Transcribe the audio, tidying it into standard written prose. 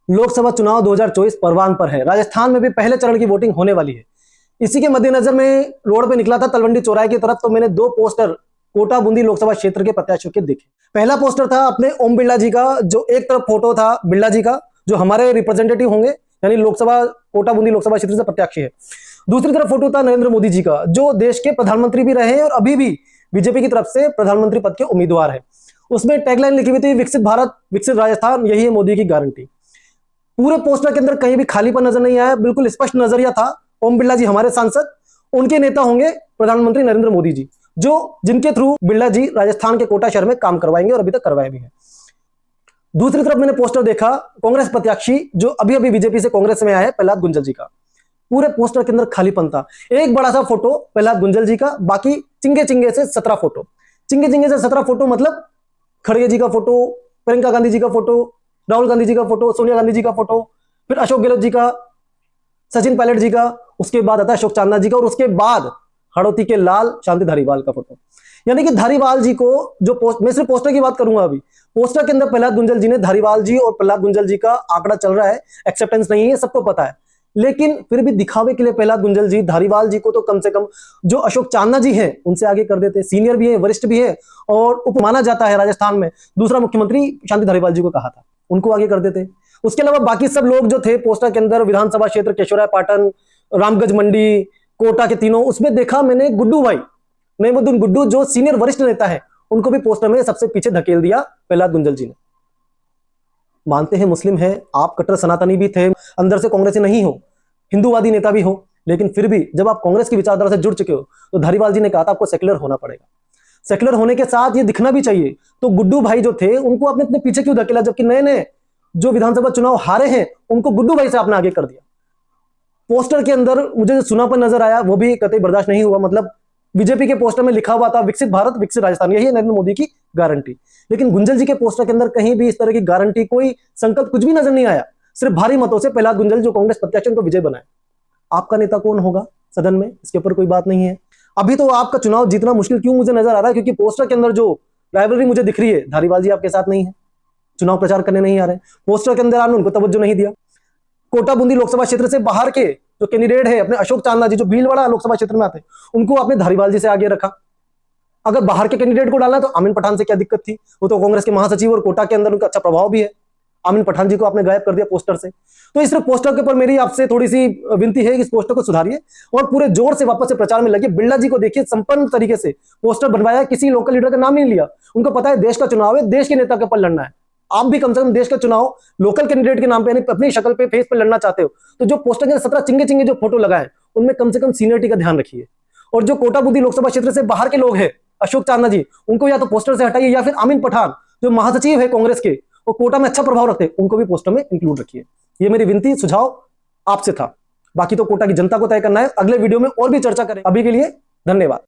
लोकसभा चुनाव 2024 परवान पर है। राजस्थान में भी पहले चरण की वोटिंग होने वाली है। इसी के मद्देनजर मैं रोड पे निकला था तलवंडी चौराहे की तरफ, तो मैंने दो पोस्टर कोटा बूंदी लोकसभा क्षेत्र के प्रत्याशियों के देखे। पहला पोस्टर था अपने ओम बिरला जी का, जो एक तरफ फोटो था बिरला जी का, जो हमारे रिप्रेजेंटेटिव होंगे, यानी लोकसभा कोटा बूंदी लोकसभा क्षेत्र से प्रत्याशी है। दूसरी तरफ फोटो था नरेंद्र मोदी जी का, जो देश के प्रधानमंत्री भी रहे हैं और अभी भी बीजेपी की तरफ से प्रधानमंत्री पद के उम्मीदवार है। उसमें टैगलाइन लिखी हुई थी, विकसित भारत विकसित राजस्थान, यही है मोदी की गारंटी। पूरे पोस्टर के अंदर कहीं भी खालीपन नजर नहीं आया, बिल्कुल स्पष्ट नजरिया था। ओम बिरला जी हमारे सांसद, उनके नेता होंगे प्रधानमंत्री नरेंद्र मोदी जी, जो जिनके थ्रू बिरला जी राजस्थान के कोटा शहर में काम करवाएंगे और अभी तक करवाए भी हैं। दूसरी तरफ मैंने पोस्टर देखा कांग्रेस प्रत्याशी जो अभी अभी बीजेपी से कांग्रेस में आया है, प्रहलाद गुंजल जी का। पूरे पोस्टर के अंदर खालीपन था। एक बड़ा सा फोटो प्रहलाद गुंजल जी का, बाकी चिंगे चिंगे से 17 फोटो। चिंगे चिंगे से 17 फोटो मतलब खड़गे जी का फोटो, प्रियंका गांधी जी का फोटो, राहुल गांधी जी का फोटो, सोनिया गांधी जी का फोटो, फिर अशोक गहलोत जी का, सचिन पायलट जी का, उसके बाद आता है अशोक चांदना जी का, और उसके बाद हड़ौती के लाल शांति धारीवाल का फोटो। यानी कि धारीवाल जी को जो मैं सिर्फ पोस्टर की बात करूंगा। अभी पोस्टर के अंदर प्रहलाद गुंजल जी ने धारीवाल जी और प्रहलाद गुंजल जी का आंकड़ा चल रहा है, एक्सेप्टेंस नहीं है, सबको पता है, लेकिन फिर भी दिखावे के लिए प्रहलाद गुंजल जी धारीवाल जी को तो कम से कम जो अशोक चांदना जी हैं उनसे आगे कर देते। सीनियर भी है, वरिष्ठ भी है, और उप माना जाता है राजस्थान में, दूसरा मुख्यमंत्री शांति धारीवाल जी को कहा था, उनको आगे कर देते। उसके अलावा बाकी सब लोग जो थे पोस्टर के अंदर, विधानसभा क्षेत्र केशवराय पाटन, रामगंज मंडी, कोटा के तीनों, उसमें देखा मैंने गुड्डू भाई नईमुद्दीन गुड्डू, जो सीनियर वरिष्ठ नेता है, उनको भी पोस्टर में सबसे पीछे धकेल दिया प्रहलाद गुंजल जी ने। मानते हैं मुस्लिम है, आप कट्टर सनातनी भी थे, अंदर से कांग्रेसी नहीं हो, हिंदूवादी नेता भी हो, लेकिन फिर भी जब आप कांग्रेस की विचारधारा से जुड़ चुके हो तो धारीवाल जी ने कहा था आपको सेक्युलर होना पड़ेगा। सेक्युलर होने के साथ ये दिखना भी चाहिए। तो गुड्डू भाई जो थे उनको आपने इतने पीछे क्यों धकेला, जबकि नए नए जो विधानसभा चुनाव हारे हैं उनको गुड्डू भाई से आपने आगे कर दिया। पोस्टर के अंदर मुझे जो सुनापन नजर आया वो भी कतई बर्दाश्त नहीं हुआ। मतलब बीजेपी के पोस्टर में लिखा हुआ था विकसित भारत विकसित राजस्थान, यही है नरेंद्र मोदी की गारंटी, लेकिन गुंजल जी के पोस्टर के अंदर कहीं भी इस तरह की गारंटी, कोई संकल्प, कुछ भी नजर नहीं आया। सिर्फ भारी मतों से प्रहलाद गुंजल जो कांग्रेस प्रत्याशी उनको विजय बनाए। आपका नेता कौन होगा सदन में, इसके ऊपर कोई बात नहीं है। अभी तो आपका चुनाव जीतना मुश्किल क्यों मुझे नजर आ रहा है, क्योंकि पोस्टर के अंदर जो राइवलरी मुझे दिख रही है, धारीवाल जी आपके साथ नहीं है, चुनाव प्रचार करने नहीं आ रहे, पोस्टर के अंदर आपने उनको तवज्जो नहीं दिया। कोटा बूंदी लोकसभा क्षेत्र से बाहर के जो कैंडिडेट है अपने अशोक चांदना जी, जो भीलवाड़ा लोकसभा क्षेत्र में आते हैं, उनको आपने धारीवाल जी से आगे रखा। अगर बाहर के कैंडिडेट को डालना तो आमिन पठान से क्या दिक्कत थी, वो तो कांग्रेस के महासचिव और कोटा के अंदर उनका अच्छा प्रभाव भी है। आमिन पठान जी को आपने गायब कर दिया पोस्टर से। तो इस पोस्टर के ऊपर मेरी आपसे थोड़ी सी विनती है कि इस पोस्टर को सुधारिए और पूरे जोर से वापस से प्रचार में लगे। बिरला जी को देखिए, संपन्न तरीके से पोस्टर बनवाया, किसी लोकल लीडर का नाम नहीं लिया। उनको पता है देश का चुनाव है, देश के नेता के ऊपर लड़ना है। आप भी कम से कम देश का चुनाव लोकल कैंडिडेट के नाम पे, अपनी शक्ल पे, फेस पे लड़ना चाहते हो, तो जो पोस्टर के 17 चिंगे चिंगे जो फोटो लगाए उनमें कम से कम सीनियरिटी का ध्यान रखिए। और जो कोटा बूंदी लोकसभा क्षेत्र से बाहर के लोग हैं, अशोक चांदना जी, उनको या तो पोस्टर से हटाइए, या फिर आमिन पठान जो महासचिव है कांग्रेस के और कोटा में अच्छा प्रभाव रखते हैं, उनको भी पोस्टर में इंक्लूड रखिए। ये मेरी विनती सुझाव आपसे था। बाकी तो कोटा की जनता को तय करना है। अगले वीडियो में और भी चर्चा करें। अभी के लिए धन्यवाद।